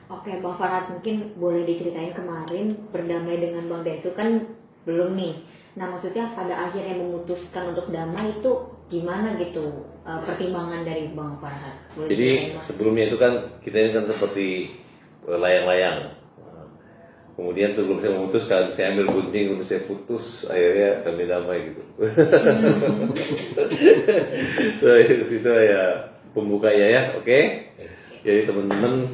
Oke, Bang Farhat, mungkin boleh diceritain kemarin berdamai dengan Bang Densu kan belum nih. Nah, maksudnya pada akhirnya memutuskan untuk damai itu gimana gitu pertimbangan dari Bang Farhat? Boleh Jadi diceritain, Bang? sebelumnya itu kan kita ini kan seperti layang-layang. Kemudian sebelum saya memutuskan, saya ambil gunting untuk saya putus, akhirnya kami damai gitu. So, itu ya pembukanya ya, oke? Jadi teman-teman,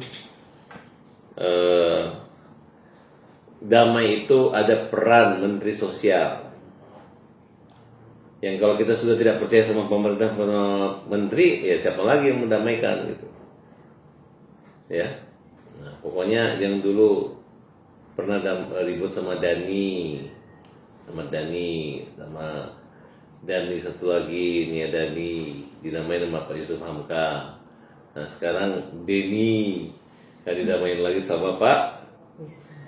damai itu ada peran Menteri Sosial. Yang kalau kita sudah tidak percaya sama pemerintah menteri, ya siapa lagi yang mendamaikan gitu. Ya. Nah, pokoknya yang dulu pernah ribut sama Dani satu lagi, Nia Dani, dinamain sama Pak Yusuf Hamka. Nah sekarang Deni didamain lagi sama Pak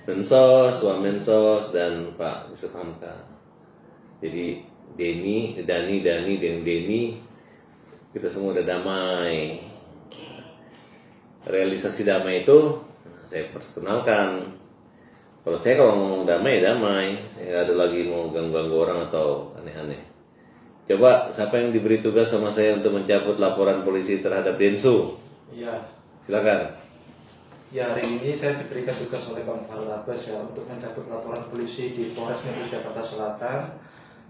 Mensos, Wamensos dan Pak Yusuf Hamka. Jadi Deni, kita semua udah damai. Realisasi damai itu saya perkenalkan. Kalau ngomong damai, damai. Saya nggak ada lagi mau ganggu-ganggu orang atau aneh-aneh. Coba siapa yang diberi tugas sama saya untuk mencabut laporan polisi terhadap Densu? Iya. Silakan. Ya, hari ini saya diberikan tugas oleh Bang Farhat Abbas ya untuk mencabut laporan polisi di Polres Metro Jakarta Selatan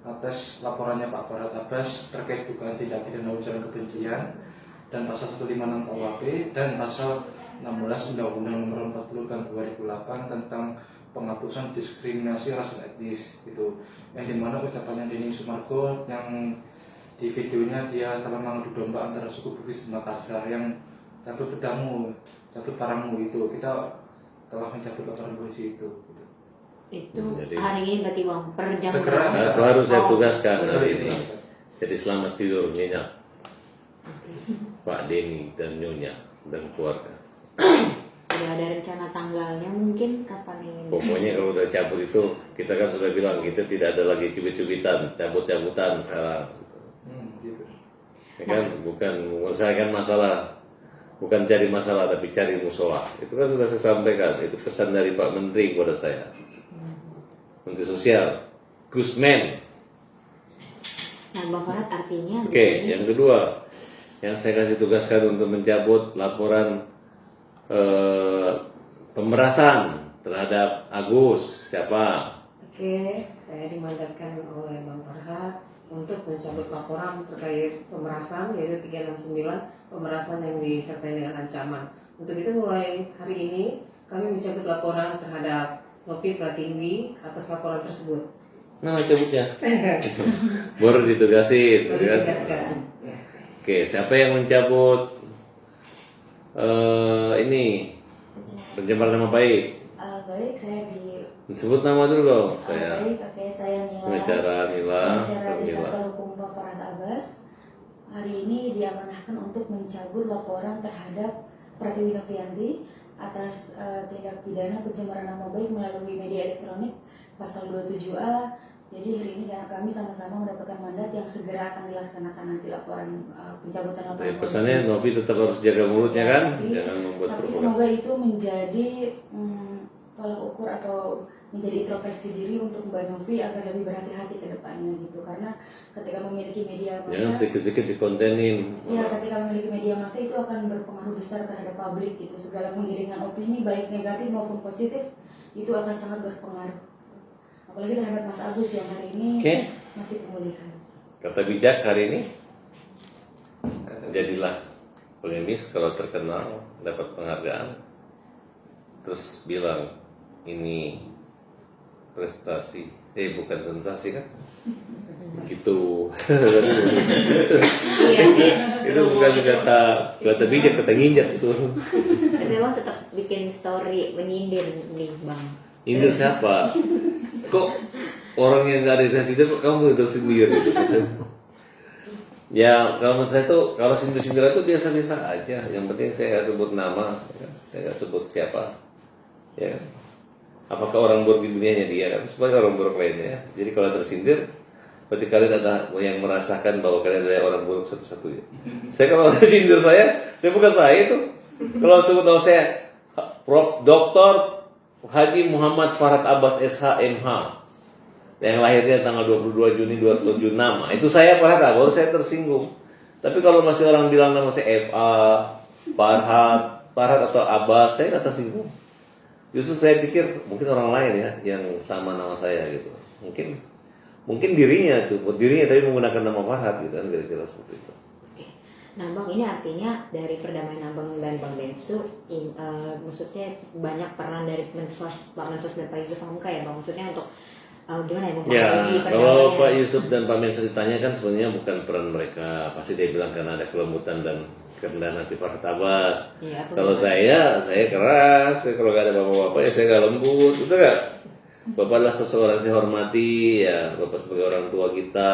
atas laporannya Pak Farhat Abbas terkait dugaan tindak pidana ujaran kebencian dan pasal 156 KUHP dan pasal 16 Undang-Undang Nomor 40 Tahun 2008 tentang penghapusan diskriminasi ras dan etnis gitu. Yang dimana ucapannya Denny Sumargo yang di videonya dia telah mengadu domba antara suku Bugis dan Makassar yang cabut pedangmu, cabut parangmu itu, kita telah mencabut laporan polisi itu. Itu Jadi- hari ini berarti Bang per jam Segera. berapa? Nah, itu harus saya Oh, tugaskan hari ini. Iya. Jadi selamat tidur nyenyak Pak Denny dan Nyonya dan keluarga. Udah ada rencana tanggalnya mungkin kapan ini? Pokoknya kalau udah cabut itu kita kan sudah bilang kita tidak ada lagi cubit-cubitan, cabut-cabutan sekarang. Gitu. Ya kan bukan menyelesaikan masalah, bukan cari masalah tapi cari musola. Itu kan sudah saya sampaikan. Itu pesan dari Pak Menteri kepada saya. Menteri Sosial, Gusmen. Nah, Bang Farhat artinya Oke, di sini- yang kedua, yang saya kasih tugaskan untuk mencabut laporan pemerasan terhadap Agus. Siapa? Oke, saya dimandatkan oleh Bang Farhat untuk mencabut laporan terkait pemerasan yaitu 369 pemerasan yang disertai dengan ancaman. Untuk itu mulai hari ini kami mencabut laporan terhadap Novi Pratiwi atas laporan tersebut. Nah, cabutnya. Baru ditugasin. Baru ya kan? ditugaskan. Ya. Oke, siapa yang mencabut ini pencemaran nama baik? Baik, saya di Sebut nama dulu dong. Saya baik, oke, saya Mila. pengacara Mila. Pengacara di Mila. kantor hukum Pak Farhat Abbas. Hari ini diamanahkan untuk mencabut laporan terhadap Pratiwi Novianti atas tindak pidana pencemaran nama baik melalui media elektronik pasal 27A. Jadi hari ini kami sama-sama mendapatkan mandat yang segera akan dilaksanakan nanti laporan pencabutan laporan. Oke, pesannya Novi tetap harus jaga mulutnya kan? Jangan membuat Tapi provokasi. semoga itu menjadi tolak ukur atau menjadi introspeksi diri untuk Mbak Novi agar lebih berhati-hati ke depannya gitu. Karena ketika memiliki media Jangan massa, sedikit-sedikit dikontenin. ya ketika memiliki media massa itu akan berpengaruh besar terhadap publik gitu. Segala penggiringan opini baik negatif maupun positif itu akan sangat berpengaruh. Apalagi terhadap Mas Agus yang hari ini Oke. masih pemulihan. Kata bijak hari ini, jadilah polemis kalau terkenal, dapat penghargaan, terus bilang ini prestasi, bukan sensasi kan? Gitu. Iya, iya. Itu bukan kata bijak, kata nginjak itu. Tapi Bang tetap bikin story menyindir nih Bang. Nyindir siapa? Kok orang yang nggak ada sensitif kamu itu sindir gitu. Ya kalau menurut saya tuh kalau sindir-sindiran itu biasa-biasa aja. Yang penting saya nggak sebut nama, ya. Saya nggak sebut siapa. Ya. Apakah orang buruk di dunianya dia kan sebagai orang buruk lainnya. Jadi kalau tersindir, berarti kalian ada yang merasakan bahwa kalian adalah orang buruk satu-satunya. Saya kalau ada sindir saya bukan saya itu. Kalau sebut nama saya Prof. Dr. Haji Muhammad Farhat Abbas SH.MH yang lahirnya tanggal 22 Juni 2006. Itu saya Farhat, baru saya tersinggung. Tapi kalau masih orang bilang nama saya FA, Farhat atau Abbas, saya nggak tersinggung. Justru saya pikir mungkin orang lain ya yang sama nama saya gitu. Mungkin dirinya tapi menggunakan nama Farhat gitu kan, kira-kira seperti itu. Nah Bang, ini artinya dari perdamaian Abang dan Bang Densu, maksudnya banyak peran dari Pak Mensos dan Pak Yusuf Hamka ya Bang, maksudnya untuk gimana ya mempengaruhi Ya, perdamaian. kalau Pak Yusuf dan Pak Mensos ditanya kan sebenarnya bukan peran mereka, pasti dia bilang karena ada kelembutan dan kerendahan hati Farhat Abbas. Iya, Kalau saya keras, kalau gak ada bapak-bapak ya saya gak lembut, betul gak? Bapak adalah seseorang yang saya hormati, ya Bapak sebagai orang tua kita.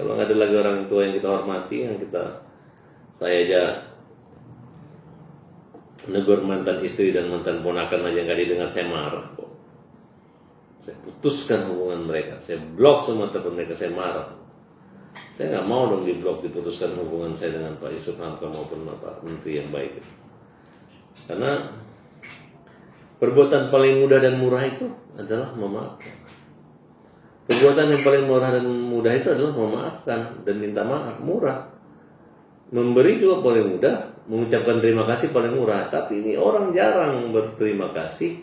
Kalau nggak ada lagi orang tua yang kita hormati, saya aja negur mantan istri dan mantan ponakan aja nggak didengar, saya marah kok. Saya putuskan hubungan mereka, saya blok semua telepon mereka, saya marah. Saya nggak mau dong diblok, diputuskan hubungan saya dengan Pak Yusuf Hamka maupun Pak Menteri yang baik. Karena perbuatan paling mudah dan murah itu adalah memaafkan. Perbuatan yang paling murah dan mudah itu adalah memaafkan dan minta maaf, murah. Memberi juga paling mudah, mengucapkan terima kasih paling murah. Tapi ini orang jarang berterima kasih,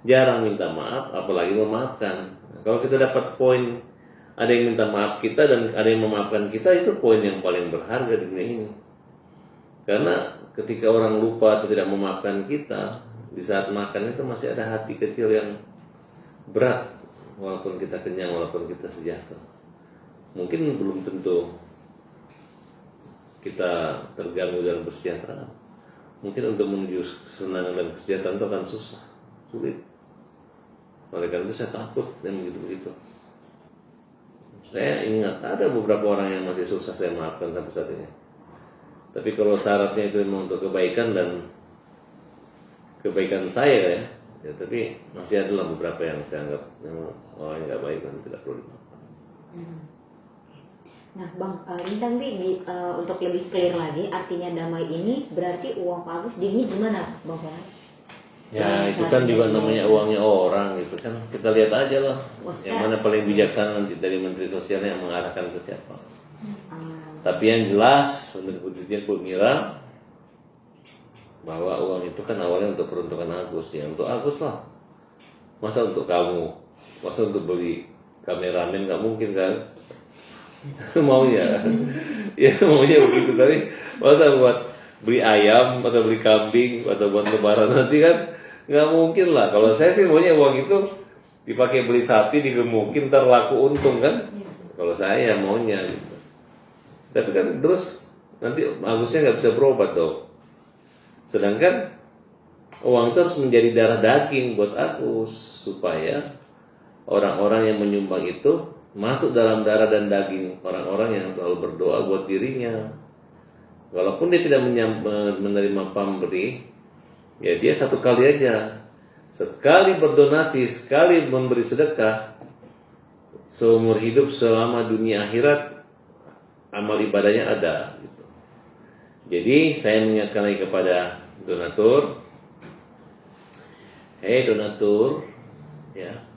jarang minta maaf, apalagi memaafkan. Kalau kita dapat poin, ada yang minta maaf kita dan ada yang memaafkan kita, itu poin yang paling berharga di dunia ini. Karena ketika orang lupa atau tidak memaafkan kita, di saat makan itu masih ada hati kecil yang berat, walaupun kita kenyang, walaupun kita sejahtera. Mungkin belum tentu kita terganggu dalam kesejahteraan. Mungkin untuk menuju kesenangan dan kesejahteraan itu akan susah, sulit. Oleh karena itu saya takut dan begitu-begitu. Saya ingat ada beberapa orang yang masih susah saya maafkan sampai saat ini. Tapi kalau syaratnya itu memang untuk kebaikan dan kebaikan saya ya, tapi masih adalah beberapa yang saya anggap memang orang yang nggak baik dan tidak perlu dimaafkan. Nah Bang, ini nanti untuk lebih clear lagi, artinya damai ini berarti uang Pak Agus ini gimana Bang Farhat? Ya itu kan juga namanya uangnya orang gitu kan. Kita lihat aja lah yang mana paling bijaksana nanti dari Menteri Sosialnya yang mengarahkan ke siapa. Tapi yang jelas menurut Bu Mira bahwa uang itu kan awalnya untuk peruntukan Agus, ya untuk Agus lah. Masa untuk kamu, masa untuk beli kameramen nggak mungkin kan? Maunya, ya maunya begitu. Tapi masa buat beli ayam atau beli kambing atau buat lebaran nanti kan nggak mungkin lah. Kalau saya sih maunya uang itu dipakai beli sapi, digemukin, ntar laku untung kan? Kalau saya maunya gitu. Tapi kan terus nanti Agusnya nggak bisa berobat dong. Sedangkan uang itu harus menjadi darah daging buat Agus supaya orang-orang yang menyumbang itu masuk dalam darah dan daging orang-orang yang selalu berdoa buat dirinya. Walaupun dia tidak menerima pemberi, ya dia satu kali aja, sekali berdonasi, sekali memberi sedekah, seumur hidup selama dunia akhirat amal ibadahnya ada. Gitu. Jadi saya mengingatkan lagi kepada donatur, donatur, ya.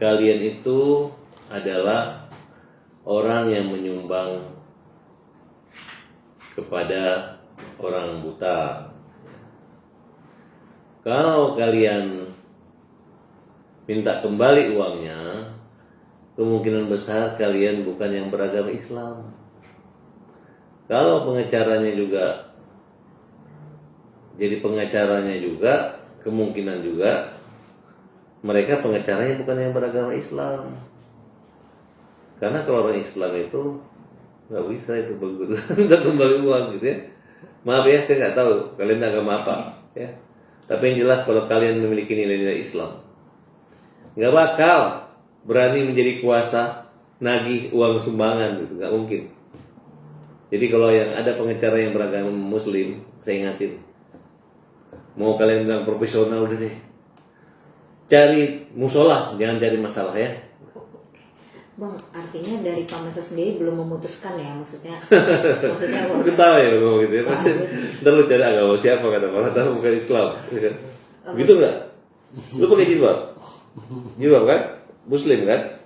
Kalian itu adalah orang yang menyumbang kepada orang buta. Kalau kalian minta kembali uangnya, kemungkinan besar kalian bukan yang beragama Islam. Kalau pengacaranya juga jadi pengacaranya juga, kemungkinan juga mereka pengacaranya bukan yang beragama Islam. Karena kalau orang Islam itu nggak bisa itu bagus minta kembali uang gitu ya. Maaf ya, saya nggak tahu kalian agama apa ya. Tapi yang jelas kalau kalian memiliki nilai-nilai Islam, nggak bakal berani menjadi kuasa nagih uang sumbangan gitu, nggak mungkin. Jadi kalau yang ada pengacara yang beragama Muslim, saya ingatin, mau kalian bilang profesional udah deh, cari musola, jangan cari masalah ya. Bang, artinya dari Pak Mensos sendiri belum memutuskan ya, maksudnya Aku tahu ya ngomong gitu ya. Pak Agus. Ntar lu cari agama siapa kata orang, tahu bukan Islam. Ya kan? Gitu nggak? Lu pakai jilbab? Jilbab kan? Muslim kan?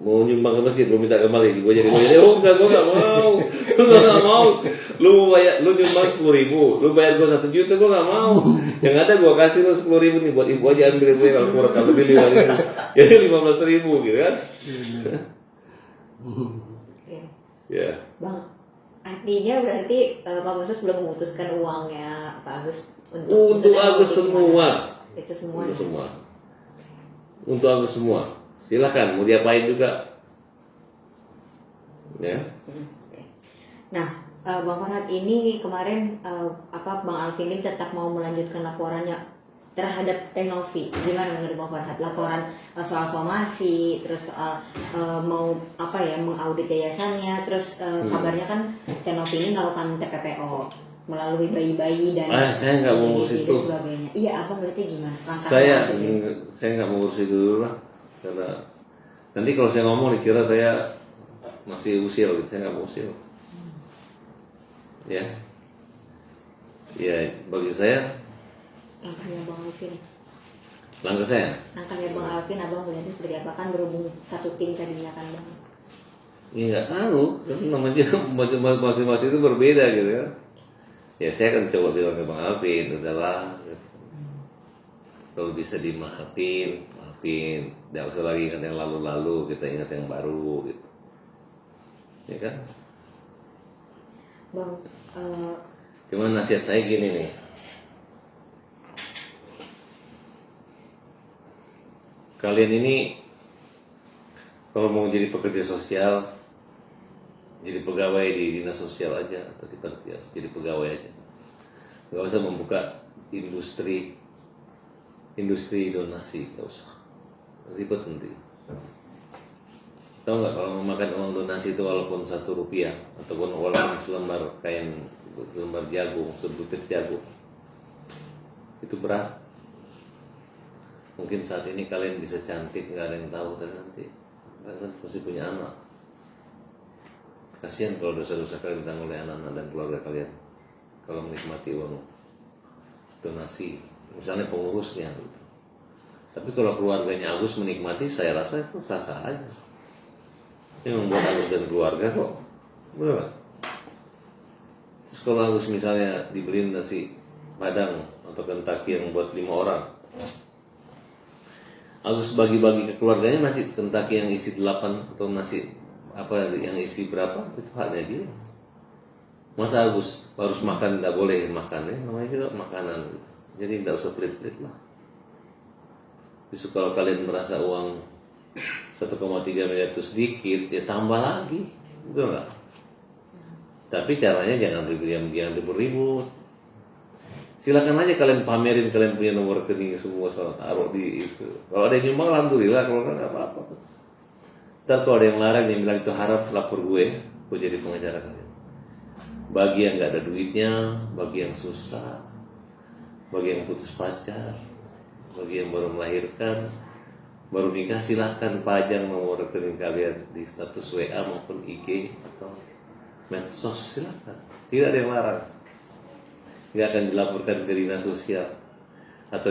Mau nyumbang ke masjid, belum minta kembali, gue jadi oh enggak, gue nggak mau, lu nggak mau, lu mau bayar, lu nyumbang 10.000, lu bayar gue 1 juta, gue nggak mau, yang ada gue kasih lu 10.000 nih buat ibu aja ambil gue kalau kurang kalau lebih 5.000, jadi 15.000 gitu kan? Oke. Ya. Bang, artinya berarti Pak Mensos belum memutuskan uangnya Pak Agus Untuk Agus semua, itu semua. untuk semua, untuk Agus semua. Silakan mau diapain juga, ya. Oke. Nah, Bang Farhad ini kemarin Bang Alvin ini tetap mau melanjutkan laporannya terhadap Tenovi. Gimana menurut Bang Farhad? Laporan soal somasi, terus soal mau mengaudit yayasannya, terus kabarnya kan Tenovi ini melakukan TPPO melalui bayi-bayi dan Saya nggak mau ngurus itu. sebagainya. Iya, Abang berarti gimana? Saya nggak mau ngurus itu dulu lah, karena nanti kalau saya ngomong dikira saya masih usil gitu. Saya nggak mau usil. Ya, bagi saya Langkahnya Bang Alvin. langkah saya. Langkahnya Bang Alvin, Abang melihatnya seperti apa? Kan berhubung satu tim tadinya kan Bang. Ya nggak tahu, kan namanya masing-masing itu berbeda gitu ya. Ya saya akan coba bilang ke Bang Alvin, udahlah. Gitu. Kalau bisa dimaafin, maafin. Tidak usah lagi ingat yang lalu-lalu, kita ingat yang baru gitu. Ya kan? Bang, Cuman nasihat saya gini nih. Kalian ini kalau mau jadi pekerja sosial, jadi pegawai di dinas sosial aja atau di Pertias, jadi pegawai aja. Nggak usah membuka industri donasi, nggak usah. Ribet nanti. Tahu nggak kalau memakan uang donasi itu walaupun 1 rupiah ataupun walaupun selembar kain, selembar jagung, sebutir jagung, itu berat. Mungkin saat ini kalian bisa cantik, nggak ada yang tahu, tapi nanti kalian pasti punya anak. Kasihan kalau dosa-dosa kalian ditanggung oleh anak-anak dan keluarga kalian kalau menikmati uang donasi, misalnya pengurusnya gitu. Tapi kalau keluarganya Agus menikmati, saya rasa itu sah-sah aja. Ini membuat Agus dan keluarga kok, benar nggak? Terus kalau Agus misalnya dibeliin nasi Padang atau Kentucky yang buat 5 orang, Agus bagi-bagi ke keluarganya nasi Kentucky yang isi 8 atau nasi yang isi berapa, itu haknya dia. Masa Agus harus makan, nggak boleh makan, ya namanya juga makanan gitu. Jadi nggak usah pelit-pelit lah. Justru kalau kalian merasa uang 1,3 miliar itu sedikit, ya tambah lagi, betul nggak? Tapi caranya jangan ribut-ribut. Silakan aja kalian pamerin, kalian punya nomor rekening semua, soal taruh di itu. Kalau ada yang nyumbang, alhamdulillah. Kalau nggak apa-apa. Ntar kalau ada yang larang, yang bilang itu harap, lapor gue jadi pengacara kalian. Bagi yang nggak ada duitnya, bagi yang susah, bagi yang putus pacar, bagi yang baru melahirkan, baru nikah, silahkan pajang nomor rekening kalian di status WA maupun IG atau medsos, silahkan. Tidak ada yang larang. Nggak akan dilaporkan ke dinas sosial atau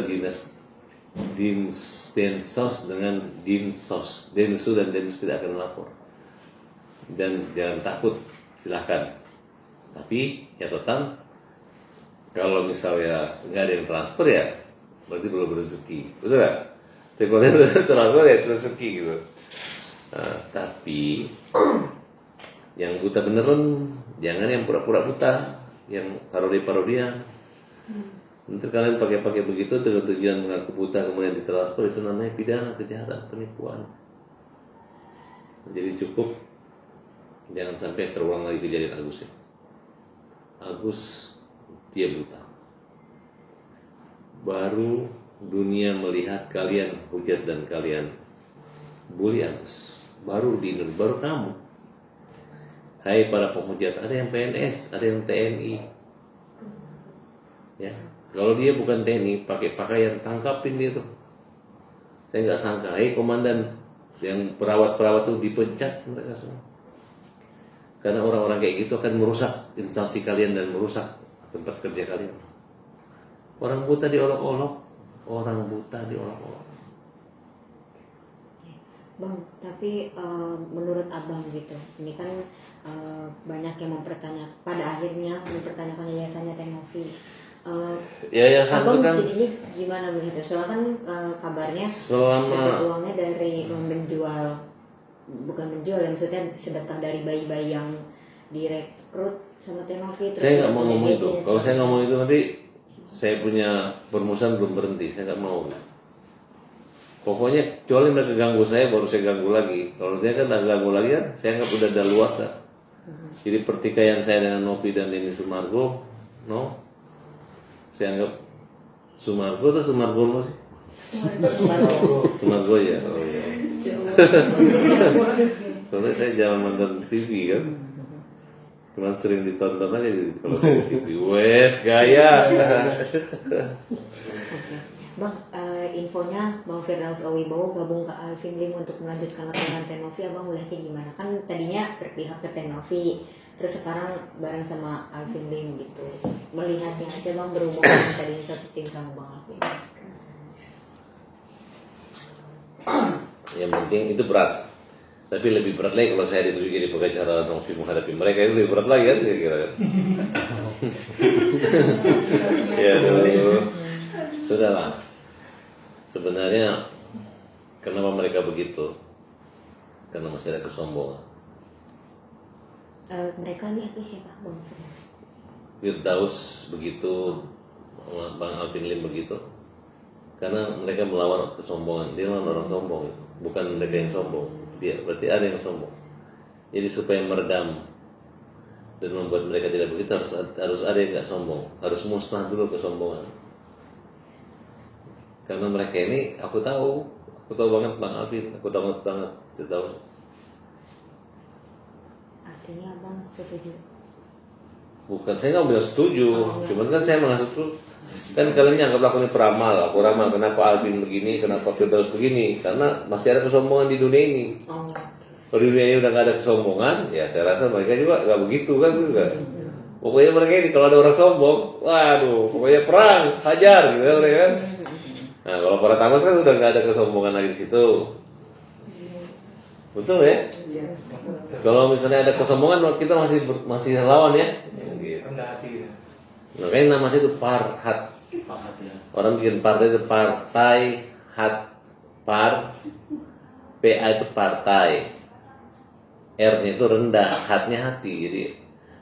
Dinsos dengan Dinsos, Densu dan Densus tidak akan lapor. Dan jangan takut, silahkan. Tapi catatan, kalau misalnya nggak ada yang transfer ya berarti belum rezeki, betul nggak? Tapi kalau yang transfer ya rezeki gitu. Nah, tapi yang buta beneran, jangan yang pura-pura buta, yang parodi-parodian. Nanti kalian pakai begitu dengan tujuan mengaku buta kemudian ditransfer, itu namanya pidana, kejahatan, penipuan. Jadi cukup, jangan sampai terulang lagi kejadian Agus ya. Agus dia buta. Baru dunia melihat kalian hujat dan kalian bully Agus. Baru di Indonesia, baru kamu. Hai para penghujat, ada yang PNS, ada yang TNI. Ya, kalau dia bukan TNI, pakai pakaian, tangkapin dia tuh. Saya nggak sangka, komandan, Yang perawat-perawat tuh dipecat mereka semua. Karena orang-orang kayak gitu akan merusak instansi kalian dan merusak tempat kerja kalian. Orang buta diolok-olok, orang buta diolok-olok. Bang, tapi menurut abang gitu, ini kan banyak yang mempertanyakan, pada akhirnya mempertanyakan yayasannya Tenovi. Yayasan itu Abang kan ini gimana begitu? Soalnya kan kabarnya selama dapat uangnya dari menjual, bukan menjual ya, maksudnya sedekah dari bayi-bayi yang direkrut sama Tenovi. saya nggak mau ngomong itu. Kalau saya ngomong itu nanti saya punya permusuhan belum berhenti. Saya nggak mau. Pokoknya kecuali mereka ganggu saya, baru saya ganggu lagi. Kalau dia kan nggak ganggu lagi kan, saya anggap udah daluarsa. Jadi pertikaian saya dengan Novi dan Denny Sumargo, no, saya anggap Sumargo atau Sumargono sih? Sumargo ya. Oh iya. Soalnya saya jangan nonton TV kan. Cuma sering ditonton aja kalau di TV. Wes gaya. Bang, infonya Bang Firdaus Owibowo gabung ke Alvin Lim untuk melanjutkan laporan Tenovi. Abang melihatnya gimana? Kan tadinya berpihak ke Tenovi, terus sekarang bareng sama Alvin Lim gitu. Melihatnya aja Bang, berhubung yang tadinya satu tim sama Bang Alvin. Yang penting itu berat. Tapi lebih berat lagi kalau saya dituju jadi pengacara Novi menghadapi mereka, itu lebih berat lagi kan kira-kira kan. Ya dulu. Sudahlah. Sebenarnya kenapa mereka begitu? Karena masih ada kesombongan. Mereka ini itu siapa Bang Firdaus? Firdaus begitu, Bang Alvin Lim begitu. Karena mereka melawan kesombongan. Dia lawan orang sombong, bukan mereka yang sombong. Dia berarti ada yang sombong. Jadi supaya meredam dan membuat mereka tidak begitu harus ada yang nggak sombong. Harus musnah dulu kesombongan. Karena mereka ini aku tahu banget Bang Alvin, aku tahu banget, tahu. Artinya Abang setuju? Bukan, saya nggak bilang setuju, cuman kan saya mengasut tuh. Kan kalian anggaplah aku ini peramal, aku ramal. Kenapa Alvin begini, kenapa Firdaus begini? Karena masih ada kesombongan di dunia ini. Oh. Kalau di dunia ini udah nggak ada kesombongan, ya saya rasa mereka juga nggak begitu kan juga. Pokoknya mereka ini kalau ada orang sombong, waduh, pokoknya perang, hajar gitu kan mereka. Nah kalau para tamas kan udah nggak ada kesombongan lagi di situ. Betul ya? Kalau misalnya ada kesombongan kita masih lawan ya. Gitu. Rendah hati ya. Makanya namanya itu Parhat. Orang bikin partai itu partai, hat, par, PA itu partai, R-nya itu rendah, hatnya hati. Jadi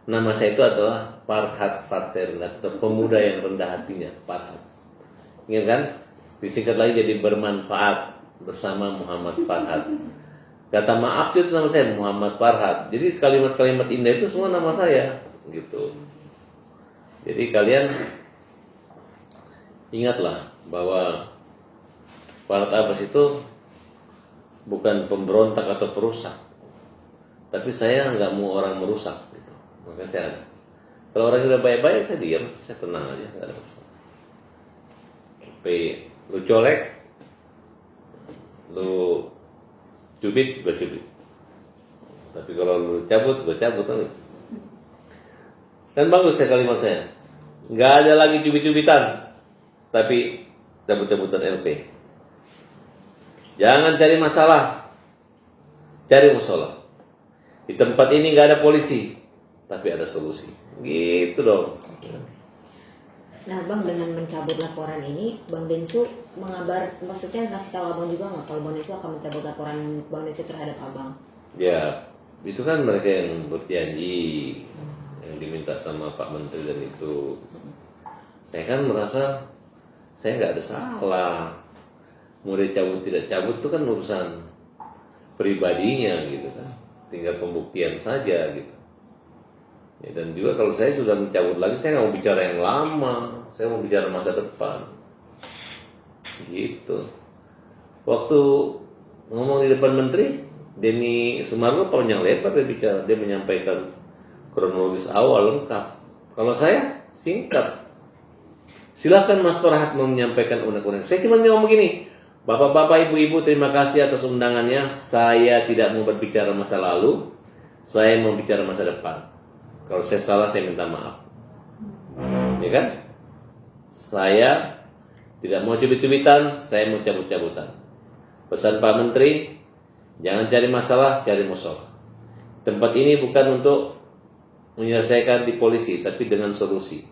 nama saya itu adalah Parhat, partai rendah, atau pemuda yang rendah hatinya, Parhat. Ingat kan? Disingkat lagi jadi bermanfaat bersama Muhammad Farhat. Kata maaf itu nama saya Muhammad Farhat. Jadi kalimat-kalimat indah itu semua nama saya, gitu. Jadi kalian ingatlah bahwa Farhat Abbas itu bukan pemberontak atau perusak, tapi saya nggak mau orang merusak. Gitu. Makanya saya ada. Kalau orang sudah baik-baik saya diam, saya tenang aja, nggak ada masalah. Tapi lu colek, lu cubit, gue cubit. Tapi kalau lu cabut, gue cabut kan bagus ya kalimat saya. Nggak ada lagi cubit-cubitan, tapi cabut-cabutan LP. Jangan cari masalah, cari musola. Di tempat ini nggak ada polisi, tapi ada solusi. Gitu dong. Nah Bang, dengan mencabut laporan ini, Bang Densu maksudnya ngasih tahu Abang juga nggak kalau Bang Densu akan mencabut laporan Bang Densu terhadap Abang? Ya, itu kan mereka yang berjanji, yang diminta sama Pak Menteri dan itu. Saya kan merasa saya nggak ada salah. Mau dia cabut tidak cabut itu kan urusan pribadinya gitu kan. Tinggal pembuktian saja gitu. Ya, dan juga kalau saya sudah mencabut lagi, saya nggak mau bicara yang lama, saya mau bicara masa depan, gitu. Waktu ngomong di depan Menteri, Denny Sumargo panjang lebar dia bicara, dia menyampaikan kronologis awal lengkap. Kalau saya singkat. Silakan Mas Farhat mau menyampaikan undang-undang. Saya cuma ngomong begini, Bapak-bapak, ibu-ibu, terima kasih atas undangannya. Saya tidak mau berbicara masa lalu, saya mau bicara masa depan. Kalau saya salah, saya minta maaf. Ya kan? Saya tidak mau cubit-cubitan, saya mau cabut-cabutan. Pesan Pak Menteri, jangan cari masalah, cari musuh. Tempat ini bukan untuk menyelesaikan di polisi, tapi dengan solusi.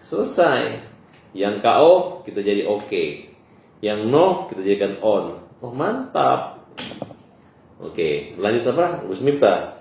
Selesai. Yang KO, kita jadi oke. Yang no, kita jadikan on. Oh, mantap. Oke, lanjut apa? Gus Miftah.